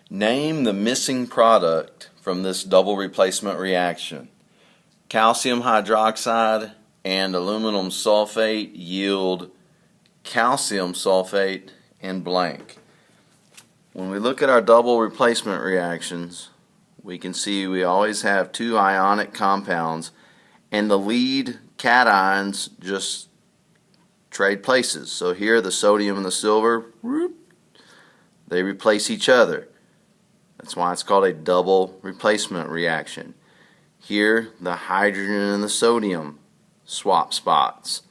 Name the missing product from this double replacement reaction. Calcium hydroxide and aluminum sulfate yield calcium sulfate and blank. When we look at our double replacement reactions, we can see we always have two ionic compounds, and the lead cations just trade places. So here the sodium and the silver, they replace each other. That's why it's called a double replacement reaction. Here the hydrogen and the sodium swap spots.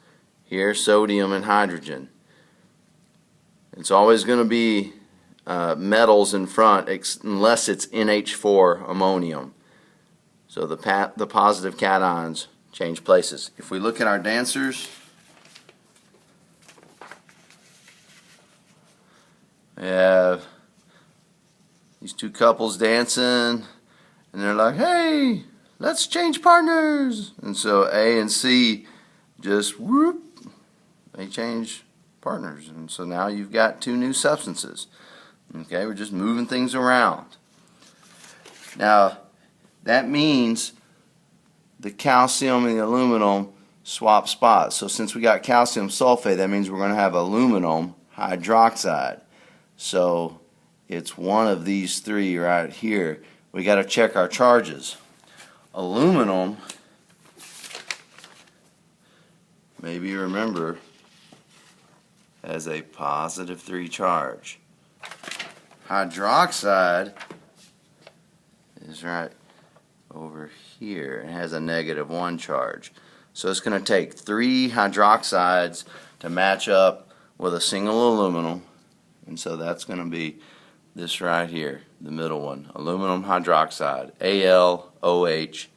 Here sodium and hydrogen. It's always going to be metals in front unless it's NH4 ammonium. So the positive cations change places. If we look at our dancers, we have these two couples dancing, and they're like, hey, let's change partners. And so A and C just whoop, they change partners. And so now you've got two new substances. Okay, we're just moving things around. Now, that means the calcium and the aluminum swap spots. So since we got calcium sulfate, that means we're going to have aluminum hydroxide. So it's one of these three right here. We got to check our charges. Aluminum, maybe you remember, has a positive 3 charge. Hydroxide is right over here and has a negative 1 charge. So it's going to take 3 hydroxides to match up with a single aluminum, and so that's going to be this right here, the middle one, aluminum hydroxide, AlOH3.